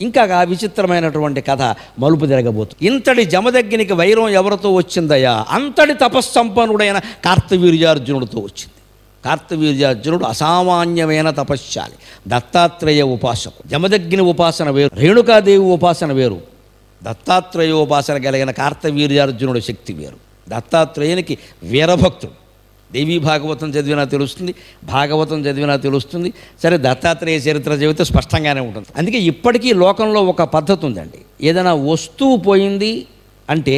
ఇంకా విచిత్రమైనటువంటి కథ మలుపు తిరగబోతుంది. ఇంతటి జమదగ్నికి వైరం ఎవరితో వచ్చిందయ్యా? అంతటి తపస్సంపన్నుడైన కార్తవీర్యార్జునుడితో వచ్చింది. కార్తవీర్యార్జునుడు అసామాన్యమైన తపశ్శాలి, దత్తాత్రేయ ఉపాసకు. జమదగ్ని ఉపాసన వేరు, రేణుకాదేవి ఉపాసన వేరు. దత్తాత్రేయోపాసన కలిగిన కార్తవీర్యార్జునుడు శక్తి వేరు. దత్తాత్రేయునికి వీరభక్తుడు. దేవీ భాగవతం చదివినా తెలుస్తుంది, భాగవతం చదివినా తెలుస్తుంది. సరే, దత్తాత్రేయ చరిత్ర చదివితే స్పష్టంగానే ఉంటుంది. అందుకే ఇప్పటికీ లోకంలో ఒక పద్ధతి ఉందండి. ఏదైనా వస్తువు పోయింది అంటే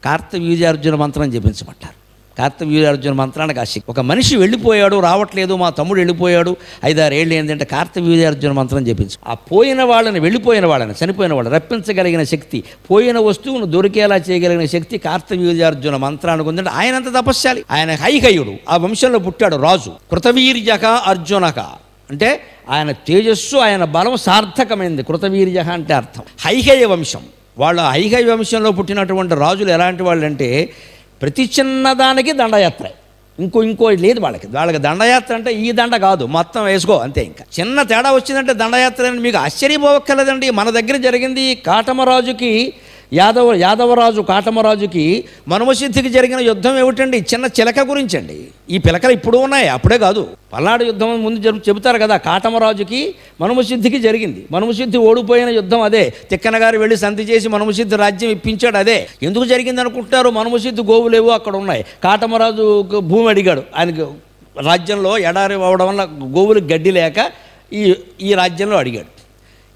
కార్తవీర్యార్జున మంత్రం జపించమంటారు. కార్తవీర్యార్జున మంత్రానికి ఆశక్తి. ఒక మనిషి వెళ్ళిపోయాడు, రావట్లేదు, మా తమ్ముడు వెళ్ళిపోయాడు, 5-6 ఏళ్ళు ఏంటంటే కార్తవీర్యార్జున మంత్రం జపించు. ఆ పోయిన వాళ్ళని, వెళ్ళిపోయిన వాళ్ళని, చనిపోయిన వాళ్ళని రప్పించగలిగిన శక్తి, పోయిన వస్తువును దొరికేలా చేయగలిగిన శక్తి కార్తవీర్యార్జున మంత్రానికి ఉందంటే ఆయన అంత తపస్శాలి. ఆయన హైహయుడు, ఆ వంశంలో పుట్టాడు రాజు. కృతవీర్యక అర్జునక అంటే ఆయన తేజస్సు, ఆయన బలం సార్థకమైంది. కృతవీర్య అంటే అర్థం హైహయ వంశం. వాళ్ళ హైహయ వంశంలో పుట్టినటువంటి రాజులు ఎలాంటి వాళ్ళు అంటే ప్రతి చిన్నదానికి దండయాత్ర. ఇంకో లేదు వాళ్ళకి దండయాత్ర అంటే ఈ దండ కాదు, మొత్తం వేసుకో అంతే. ఇంకా చిన్న తేడా వచ్చిందంటే దండయాత్ర అని మీకు ఆశ్చర్యపోవక్కర్లేదండి. మన దగ్గర జరిగింది కాటమరాజుకి, యాదవరాజు కాటమరాజుకి మనుమసిద్ధికి జరిగిన యుద్ధం ఏమిటండి? చిన్న చిలక గురించి అండి. ఈ పిలకలు ఇప్పుడు ఉన్నాయి, అప్పుడే కాదు. పల్నాడు యుద్ధం ముందు చెబుతారు కదా. కాటమరాజుకి మనుమసిద్ధికి జరిగింది. మనుమసిద్ధి ఓడిపోయిన యుద్ధం అదే. తిక్కనగారు వెళ్ళి సంధి చేసి మనుమసిద్ధి రాజ్యం ఇప్పించాడు అదే. ఎందుకు జరిగింది అనుకుంటున్నారు? మనుమసిద్ధి గోవులేవో అక్కడ ఉన్నాయి. కాటమరాజు భూమి అడిగాడు. ఆయనకి రాజ్యంలో ఎడారి అవ్వడం వల్ల గోవులకు గడ్డి లేక ఈ రాజ్యంలో అడిగాడు.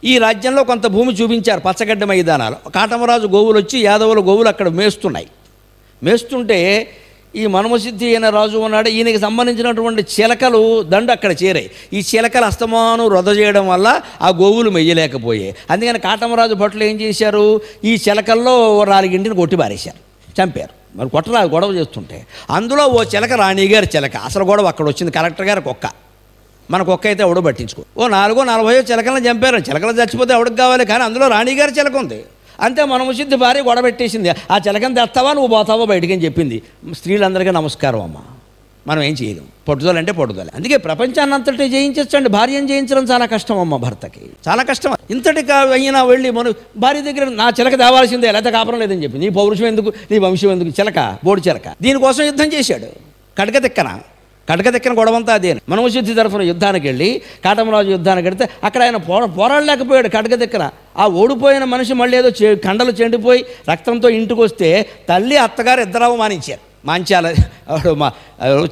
ఈ రాజ్యంలో కొంత భూమి చూపించారు, పచ్చగడ్డ మైదానాలు. కాటమరాజు గోవులు వచ్చి యాదవుల గోవులు అక్కడ మేస్తుంటే ఈ మనుమసిద్ధి అయిన రాజు ఉన్నాడు. ఈయనకి సంబంధించినటువంటి చిలకలు దండు అక్కడ చేరాయి. ఈ చిలకలు అస్తమానం రొద చేయడం వల్ల ఆ గోవులు మెయ్యలేకపోయాయి. అందుకని కాటమరాజు భటులు ఏం చేశారు? ఈ చిలకల్లో 4 కొట్టి పారేశారు, చంపారు. మరి కొట్టరాదు, గొడవ చేస్తుంటే అందులో ఓ చిలక రాణిగారి చిలక. అసలు గొడవ అక్కడ వచ్చింది. కలెక్టర్ గారికి ఒక్క, మన కుక్క అయితే ఎవడో పట్టించుకో. 40 చిలకలను చంపారు. చిలకలు చచ్చిపోతే ఎవడికి కావాలి, కానీ అందులో రాణిగారి చిలక ఉంది. అంతే, మనుమసిద్ధి భార్య గొడవ పెట్టేసింది. ఆ చిలకను తెస్తావా, నువ్వు పోతావో బయటికి అని చెప్పింది. స్త్రీలందరికీ నమస్కారం అమ్మ, మనం ఏం చేయలేం. పట్టుదల అంటే పట్టుదల. అందుకే ప్రపంచాన్ని అంతటి జయించండి, భార్యను జయించడం చాలా కష్టం అమ్మ. భర్తకి చాలా కష్టం. ఇంతటి అయినా వెళ్ళి మన భార్య దగ్గర నా చిలక తేవాల్సిందే, లేకపోతే కాపురం లేదని చెప్పి. నీ పౌరుషం ఎందుకు, నీ వంశం ఎందుకు? చిలక, బోడి చిలక. దీనికోసం యుద్ధం చేశాడు. కడకతిక్కన గొడవంతా అదే. మనుమసిద్ధి తరఫున యుద్ధానికి వెళ్ళి కాటమరాజు యుద్ధానికి వెళితే అక్కడ ఆయన పోరాడలేకపోయాడు కడకతిక్కన. ఆ ఓడిపోయిన మనిషి మళ్ళీ ఏదో కండలు చెండిపోయి రక్తంతో ఇంటికి వస్తే తల్లి అత్తగారు ఇద్దరు అవమానించారు.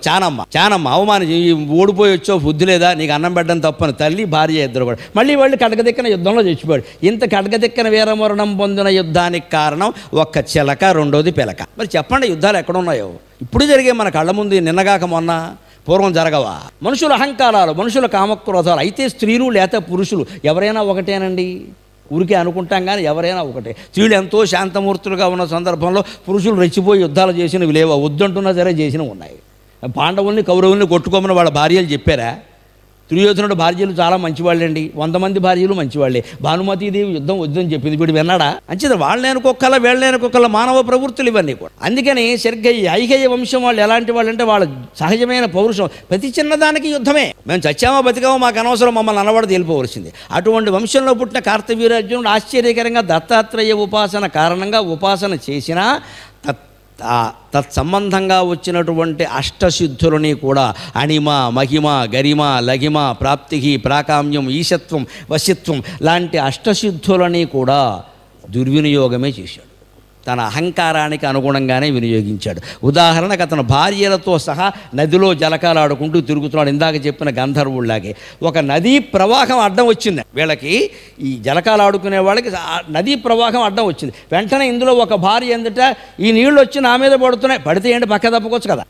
చానమ్మ అవమానించి, ఓడిపోయి వచ్చావు, బుద్ధి లేదా, నీకు అన్నం పెట్టడం తప్పని తల్లి భార్య ఇద్దరు కూడా మళ్ళీ వాళ్ళు కడకదిక్కన యుద్ధంలో చచ్చిపోయాడు. ఇంత కడకదిక్కన వీరమరణం పొందిన యుద్ధానికి కారణం ఒక్క చిలక, రెండోది పిలక. మరి చెప్పండి, యుద్ధాలు ఎక్కడున్నాయో? ఇప్పుడు జరిగే మన కళ్ళ ముందు, నిన్నగాక మొన్న, పూర్వం జరగవా? మనుషుల అహంకారాలు, మనుషుల కామక్రోధాలు. అయితే స్త్రీలు లేక పురుషులు ఎవరైనా ఒకటేనండి. ఊరికే అనుకుంటాం కానీ ఎవరైనా ఒకటే. స్త్రీలు ఎంతో శాంతమూర్తులుగా ఉన్న సందర్భంలో పురుషులు రెచ్చిపోయి యుద్ధాలు చేసినవి లేవా? వద్దంటున్నా సరే చేసినవి ఉన్నాయి. పాండవుల్ని కౌరవుల్ని కొట్టుకోమని వాళ్ళ భార్యలు చెప్పారా? దుర్యోధనుడు భార్యలు చాలా మంచివాళ్ళండి, 100 మంది భార్యలు మంచివాళ్ళే. భానుమతీదేవి యుద్ధం వద్దని చెప్పింది, వీడు విన్నాడా? అంచేది వాళ్ళనేనుకొక్కల వీళ్ళనేనుకొక్కల మానవ ప్రవృత్తులు ఇవన్నీ కూడా. అందుకని సరిగ్గా ఈ ఐహయ వంశం వాళ్ళు ఎలాంటి వాళ్ళు అంటే వాళ్ళ సహజమైన పౌరుషం. ప్రతి చిన్నదానికి యుద్ధమే. మేము చచ్చామో బతికామో మాకు అనవసరం, మమ్మల్ని అనవడది వెళ్ళిపోవలసింది. అటువంటి వంశంలో పుట్టిన కార్తవీర్యార్జునుడు ఆశ్చర్యకరంగా దత్తాత్రేయ ఉపాసన కారణంగా ఉపాసన చేసినా తత్సంబంధంగా వచ్చినటువంటి అష్టసిద్ధులని కూడా అణిమ, మహిమ, గరిమ, లఘిమ, ప్రాప్తి, ప్రాకామ్యం, ఈశత్వం, వశిత్వం లాంటి అష్టసిద్ధులని కూడా దుర్వినియోగమే చేశాడు. తన అహంకారానికి అనుగుణంగానే వినియోగించాడు. ఉదాహరణకు అతను భార్యలతో సహా నదిలో జలకాలాడుకుంటూ తిరుగుతున్నాడు. ఇందాక చెప్పిన గంధర్వుల్లాగే ఒక నదీ ప్రవాహం అడ్డం వచ్చింది వీళ్ళకి. ఈ జలకాలాడుకునే వాళ్ళకి నదీ ప్రవాహం అడ్డం వచ్చింది. వెంటనే ఇందులో ఒక భార్య ఎందుట, ఈ నీళ్ళు వచ్చి నా మీద పడుతున్నాయి, పడితే ఏంటి పక్క తప్పుకోవచ్చు కదా,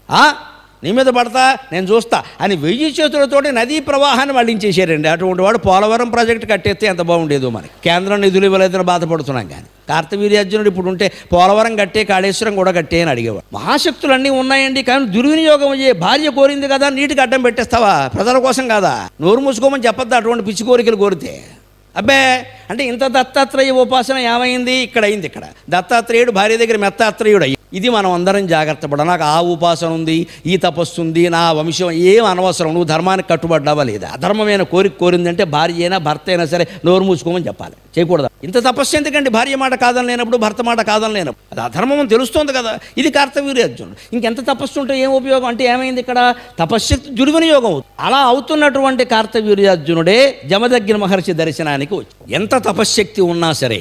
నీ మీద పడతా నేను చూస్తా అని 1000 చేతులతోటి నదీ ప్రవాహాన్ని మళ్లించేశారండి. అటువంటి వాడు పోలవరం ప్రాజెక్టు కట్టేస్తే ఎంత బాగుండేదో. మనకి కేంద్రం నిధులు ఇవ్వలేదని బాధపడుతున్నాం. కానీ కార్తవీర్యార్జునుడు ఇప్పుడు ఉంటే పోలవరం కట్టే, కాళేశ్వరం కూడా కట్టే అని అడిగేవాడు. మహాశక్తులన్నీ ఉన్నాయండి, కానీ దుర్వినియోగం అయ్యే. భార్య కోరింది కదా, నీటికి అడ్డం పెట్టేస్తావా? ప్రజల కోసం కాదా? నోరు మూసుకోమని చెప్పొద్దు అటువంటి పిచ్చి కోరికలు కోరితే. అబ్బే అంటే ఇంత దత్తాత్రేయ ఉపాసన ఏమైంది? ఇక్కడ అయింది. ఇక్కడ దత్తాత్రేయుడు భార్య దగ్గర మెత్తాత్రేయుడు అయ్యి ఇది మనం అందరం జాగ్రత్త పడ. నాకు ఆ ఉపాసన ఉంది, ఈ తపస్సు ఉంది, నా వంశం ఏం అనవసరం, నువ్వు ధర్మానికి కట్టుబడ్డావా లేదా. అధర్మమైన కోరిక కోరిందంటే భార్య అయినా భర్త అయినా సరే నోరు మూసుకోమని చెప్పాలి, చేయకూడదు. ఇంత తపస్సు ఎందుకండి, భార్య మాట కాదని లేనప్పుడు, భర్త మాట కాదని లేనప్పుడు. అది అధర్మం అని తెలుస్తోంది కదా. ఇది కార్తవీర్యార్జునుడు. ఇంకెంత తపస్సు ఉంటే ఏం ఉపయోగం అంటే ఏమైంది ఇక్కడ, తపశ్శక్తి దుర్వినియోగం అవుతుంది. అలా అవుతున్నటువంటి కార్తవీర్యార్జునుడే జమదగ్ని మహర్షి దర్శనానికి వచ్చి, ఎంత తపశ్శక్తి ఉన్నా సరే,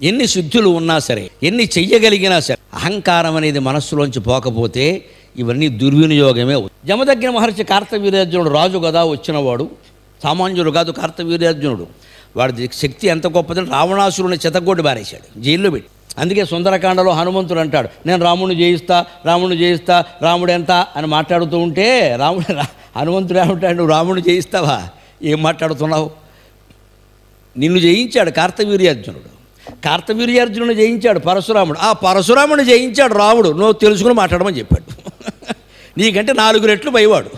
ఎన్ని శుద్ధులు ఉన్నా సరే, ఎన్ని చెయ్యగలిగినా సరే, అహంకారం అనేది మనస్సులోంచి పోకపోతే ఇవన్నీ దుర్వినియోగమే అవుతుంది. జమదగ్ని మహర్షి కార్తవీర్యార్జునుడు రాజు కదా, వచ్చినవాడు సామాన్యుడు కాదు. కార్తవీర్యార్జునుడు వాడి శక్తి ఎంత గొప్పదని రావణాసురుని చెతగొడ్డి బారేశాడు, జైల్లో పెట్టి. అందుకే సుందరకాండలో హనుమంతుడు అంటాడు, నేను రాముడిని జయిస్తా, రాముడిని జయిస్తా, రాముడు ఎంత అని మాట్లాడుతూ ఉంటే హనుమంతుడు ఏమంటాడు, నువ్వు రాముడిని జయిస్తావా, ఏం మాట్లాడుతున్నావు. నిన్ను జయించాడు కార్తవీర్యార్జునుడు. కార్తవీర్యార్జునుని జయించాడు పరశురాముడు. ఆ పరశురాముని జయించాడు రాముడు. నువ్వు తెలుసుకుని మాట్లాడమని చెప్పాడు. నీకంటే 4 రెట్లు పైవాడు.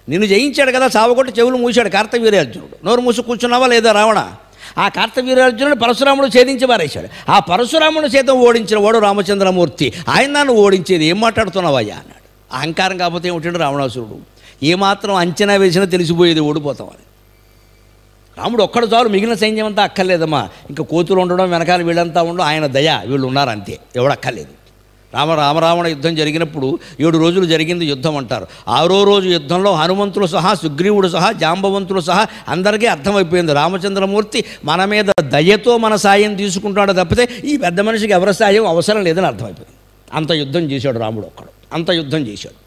నిన్ను జయించాడు కదా, చావగొట్టి చెవులు మూసాడు కార్తవీర్యార్జునుడు. నోరు మూసి కూర్చున్నావా లేదా రావణ. ఆ కార్తవీర్యార్జునుడు పరశురాముడు ఛేదించి పారేశాడు. ఆ పరశురాముడు చేతం ఓడించిన వాడు రామచంద్రమూర్తి. ఆయన నన్ను ఓడించేది, ఏం మాట్లాడుతున్నావయ్యా అన్నాడు. అహంకారం కాకపోతే ఏమిటంటే రావణాసురుడు ఏమాత్రం అంచనా వేసినా తెలిసిపోయేది ఓడిపోతామని. రాముడు ఒక్కడు చాలు, మిగిలిన సైన్యం అంతా అక్కర్లేదమ్మా. ఇంకా కోతులు ఉండడం, వెనకాల వీళ్ళంతా ఉండడం, ఆయన దయ, వీళ్ళు ఉన్నారు అంతే, ఎవడు అక్కర్లేదు. రామరావణ యుద్ధం జరిగినప్పుడు 7 రోజులు జరిగింది యుద్ధం అంటారు. 6వ రోజు యుద్ధంలో హనుమంతులు సహా, సుగ్రీవుడు సహా, జాంబవంతులు సహా అందరికీ అర్థమైపోయింది, రామచంద్రమూర్తి మన మీద దయతో మన సాయం తీసుకుంటాడు తప్పితే ఈ పెద్ద మనిషికి ఎవరి సాయం అవసరం లేదని అర్థమైపోయింది. అంత యుద్ధం చేశాడు రాముడు ఒక్కడు, అంత యుద్ధం చేశాడు.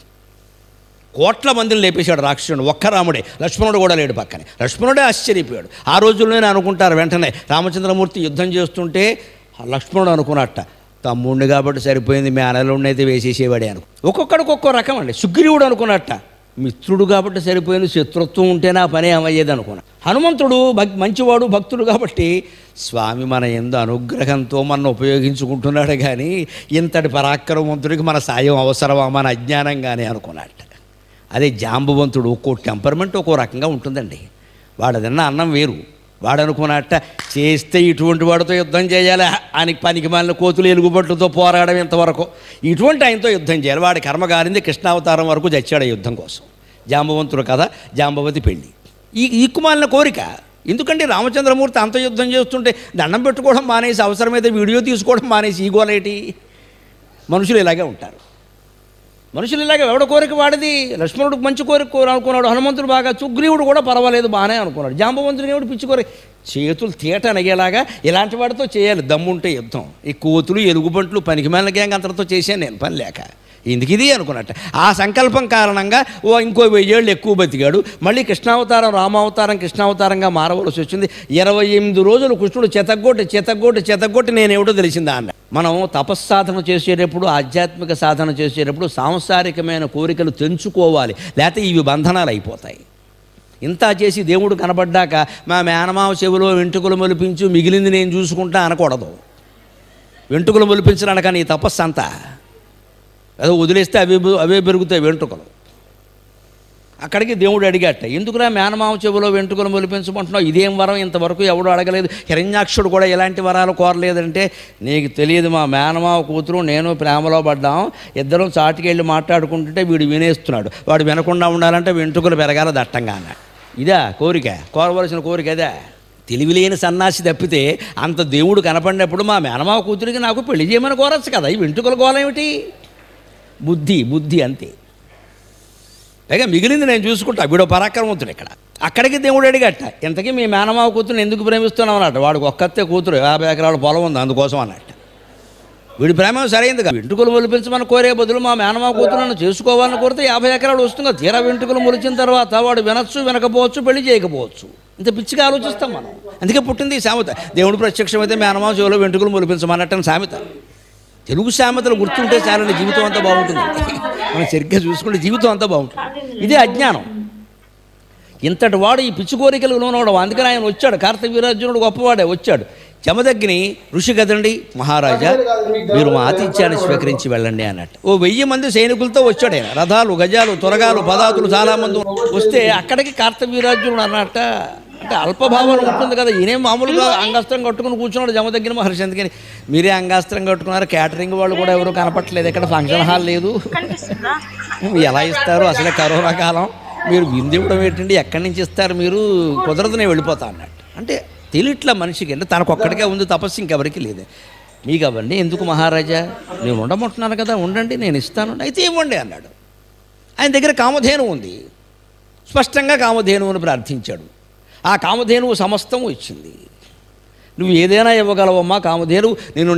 కోట్ల మందిని లేపేశాడు రాక్షసుడు, ఒక్క రాముడే. లక్ష్మణుడు కూడా లేడు పక్కనే. లక్ష్మణుడే ఆశ్చర్యపోయాడు. ఆ రోజుల్లోనే అనుకుంటారు వెంటనే, రామచంద్రమూర్తి యుద్ధం చేస్తుంటే లక్ష్మణుడు అనుకున్నట్ట, తమ్ముడిని కాబట్టి సరిపోయింది, మేనలుండి అయితే వేసేసేవాడే అనుకో. ఒక్కొక్కడికి ఒక్కో రకం అండి. సుగ్రీవుడు అనుకున్నట్ట, మిత్రుడు కాబట్టి సరిపోయింది, శత్రుత్వం ఉంటే నా పని ఏమయ్యేది అనుకున్నా. హనుమంతుడు మంచివాడు, భక్తుడు కాబట్టి స్వామి మన యందు అనుగ్రహంతో మన ఉపయోగించుకుంటున్నాడు, కానీ ఇంతటి పరాక్రమవంతుడికి మన సాయం అవసరమా, మన అజ్ఞానంగానే అనుకున్నట్ట. అదే జాంబవంతుడు, ఒక్కో టెంపర్మెంట్ ఒక్కో రకంగా ఉంటుందండి. వాడదన్నా అన్నం వేరు. వాడు అనుకున్నట్ట, చేస్తే ఇటువంటి వాడితో యుద్ధం చేయాలి, ఆయనకి పనికి మాలిన కోతులు ఎలుగుబట్లతో పోరాడడం ఇంతవరకు, ఇటువంటి ఆయనతో యుద్ధం చేయాలి. వాడి కర్మగారింది, కృష్ణావతారం వరకు చచ్చాడు యుద్ధం కోసం. జాంబవంతుడు కథ, జాంబవతి పెళ్ళి, ఈ కుమాలిన కోరిక. ఎందుకంటే రామచంద్రమూర్తి అంత యుద్ధం చేస్తుంటే దండం పెట్టుకోవడం మానేసి, అవసరమైతే వీడియో తీసుకోవడం మానేసి, ఈ గోలేటి. మనుషులు ఇలాగే ఉంటారు. మనుషులు ఇలాగే, ఎవడ కోరిక వాడిది. లక్ష్మణుడికి మంచి కోరిక అనుకున్నాడు, హనుమంతుడు బాగా, సుగ్రీవుడు కూడా పర్వాలేదు బాగానే అనుకున్నాడు. జాంబవంతుడిని ఎవడు పిచ్చి కోరిక, చేతులు తీట అనగేలాగా ఇలాంటి వాడితో చేయాలి దమ్ముంటే యుద్ధం. ఈ కోతులు, ఎలుగుబంట్లు, పనికిమాలిన గ్యాంగ్ అంతటితో చేశాను నేను పని లేక, ఎందుకు ఇది అనుకున్నట్ట. ఆ సంకల్పం కారణంగా ఇంకో 1000 ఏళ్ళు ఎక్కువ బతికాడు. మళ్ళీ కృష్ణావతారం, రామావతారం కృష్ణావతారంగా మారవలసి వచ్చింది. 28 రోజులు కృష్ణుడు చెతగొట్టి నేను ఎవడో తెలిసిందా అన్న. మనం తపస్సాధన చేసేటప్పుడు, ఆధ్యాత్మిక సాధన చేసేటప్పుడు సాంసారికమైన కోరికలు తెంచుకోవాలి, లేకపోతే ఇవి బంధనాలు అయిపోతాయి. ఇంత చేసి దేవుడు కనబడ్డాక మా మేనమావ చెవిలో వెంట్రుకలు మొలిపించు, మిగిలింది నేను చూసుకుంటా అనకూడదు. వెంట్రుకలు మొలిపించడానికి నీ తపస్సు అంతా అదో వదిలేస్తే అవే పెరుగుతాయి వెంట్రుకలు. అక్కడికి దేవుడు అడిగట, ఎందుకురా మేనమావ చెవులో వెంట్రుకలు మొలిపించమంటున్నావు, ఇదేం వరం, ఇంతవరకు ఎవడు అడగలేదు, హిరణ్యాక్షుడు కూడా ఎలాంటి వరాలు కోరలేదంటే, నీకు తెలియదు, మా మేనమావ కూతురు నేను ప్రేమలో పడ్డాం, ఇద్దరం చాటుకెళ్ళి మాట్లాడుకుంటుంటే వీడు వినేస్తున్నాడు, వాడు వినకుండా ఉండాలంటే వెంట్రుకలు పెరగాల దట్టంగా అన్నాడు. ఇదా కోరిక, కోరవలసిన కోరిక అదే. తెలివిలేని సన్నాసి తప్పితే అంత దేవుడు కనపడినప్పుడు మా మేనమావ కూతురికి నాకు పెళ్లి చేయమని కోరచ్చు కదా, ఈ వెంట్రుకలు కోరేమిటి, బుద్ధి అంతే. పైగా మిగిలింది నేను చూసుకుంటా, వీడో పరాక్రమవంతుడు. ఇక్కడ అక్కడికి దేవుడు అడిగట, ఇంతకీ మీ మేనమావ కూతురుని ఎందుకు ప్రేమిస్తున్నావు అన్నట్టు. వాడికి ఒక్కతే కూతురు, 50 ఎకరాల పొలం ఉంది, అందుకోసం అన్నట్టు. వీడి ప్రేమ సరైంది కదా. వెంట్రుకలు మొలిపించమని కోరే బదులు మా మేనమావ కూతురును చేసుకోవాలని కోరితే 50 ఎకరాలు వస్తుంది. తీరా వెంట్రుకలు మొలిచిన తర్వాత వాడు వినొచ్చు, వినకపోవచ్చు, పెళ్లి చేయకపోవచ్చు. ఇంత పిచ్చిగా ఆలోచిస్తాం మనం. అందుకే పుట్టింది ఈ సామెత. దేవుడు ప్రత్యక్షమైతే మేనమావ చెవిలో వెంట్రుకలు మొలిపించమన్నట్టు సామెత. తెలుగు సామెతలు గుర్తుంటే చాలని జీవితం అంతా బాగుంటుంది. మనం సరిగ్గా చూసుకుంటే జీవితం అంతా బాగుంటుంది. ఇదే అజ్ఞానం. ఇంతటి వాడు ఈ పిచ్చి కోరికలు లోనవడం. అందుకని ఆయన వచ్చాడు, కార్తవీర్యార్జునుడు గొప్పవాడే వచ్చాడు. జమదగ్ని ఋషి కదండి, మహారాజా మీరు మా ఆతిథ్యాన్ని స్వీకరించి వెళ్ళండి అన్నట్టు. 1000 మంది సైనికులతో వచ్చాడు ఆయన. రథాలు, గజాలు, త్వరగాలు, పదాతులు చాలామంది వస్తే అక్కడికి కార్తవీర్యార్జునుడు అన్నట్ట, అంటే అల్పభావన ఉంటుంది కదా. ఈయనే మామూలుగా అంగాస్త్రం కట్టుకుని కూర్చున్నాడు జమదగ్ని మహర్షి. అందుకని మీరే అంగాస్త్రం కట్టుకున్నారు, క్యాటరింగ్ వాళ్ళు కూడా ఎవరు కనపట్లేదు, ఇక్కడ ఫంక్షన్ హాల్ లేదు, ఎలా ఇస్తారు అసలే కరోనా కాలం, మీరు విందు ఇవ్వడం ఏంటండి, ఎక్కడి నుంచి ఇస్తారు మీరు, కుదరదు నేను వెళ్ళిపోతా అన్నట్టు. అంటే తెలియట్లా మనిషికి, అంటే తనకు ఒక్కడికే ఉంది తపస్సు, ఇంకెవరికి లేదే. మీకు అవన్నీ ఎందుకు మహారాజా, నేను ఉండమంటున్నాను కదా, ఉండండి నేను ఇస్తాను, అయితే ఇవ్వండి అన్నాడు. ఆయన దగ్గర కామధేను ఉంది, స్పష్టంగా కామధేనువుని ప్రార్థించాడు. ఆ కామధేనువు సమస్తము ఇచ్చింది. నువ్వు ఏదైనా ఇవ్వగలవమ్మా కామధేను,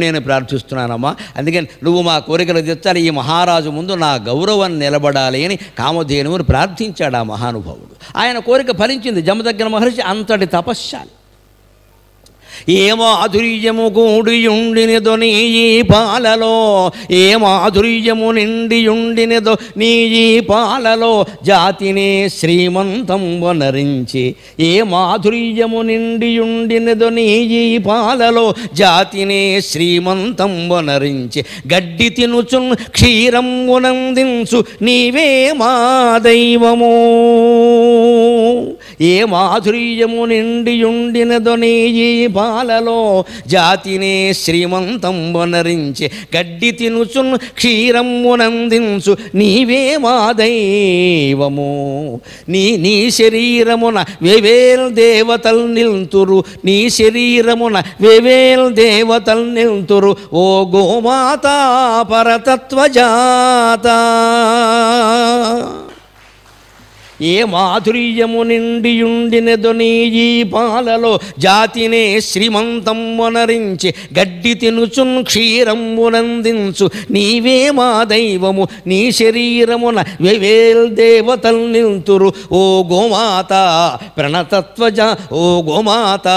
నేను ప్రార్థిస్తున్నానమ్మా, అందుకని నువ్వు మా కోరికలు తెచ్చాలి, ఈ మహారాజు ముందు నా గౌరవం నిలబడాలి అని కామధేనువుని ప్రార్థించాడు ఆ మహానుభావుడు. ఆయన కోరిక ఫలించింది. జమదగ్ని మహర్షి అంతటి తపశ్శాలి. ఏ మాధుర్యము కూడియుండినదో నీ ఈ పాలలో, ఏ మాధుర్యము నిండియుండినదో నీ ఈ పాలలో, జాతినే శ్రీమంతం వనరించి. ఏ మాధుర్యము నిండియుండినదో నీ ఈ పాలలో, జాతినే శ్రీమంతం వనరించి. గడ్డి తినుచున్ క్షీరమునందించు నీవే మా దైవము. ఏ మాధుర్యము నిండియుండినదో నీ ఈ పాలలో, జాతినే శ్రీమంతం వనరించి. గడ్డి తినుచున్ క్షీరమునందించు నీవే మా దైవము. నీ శరీరమున వేవేల్ దేవతల్ నిల్తురు, నీ శరీరమున వేవేల్ దేవతల్ నిల్తురు. ఓ గోమాత పరతత్వజాత. ఏ మాధుర్యము నిండియుండినదో నీ ఈ పాలలో, జాతినే శ్రీమంతం వనరించి. గడ్డి తినుచున్ క్షీరమునందించు నీవే మా దైవము. నీ శరీరమున వేవేల్ దేవతల్ నిల్తురు. ఓ గోమాత ప్రణతత్వజ, ఓ గోమాత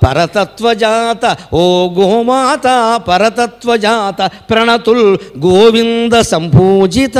పరతత్వజాత, ఓ గోమాత పరతత్వజాత. ప్రణతుల్ గోవింద సంపూజిత.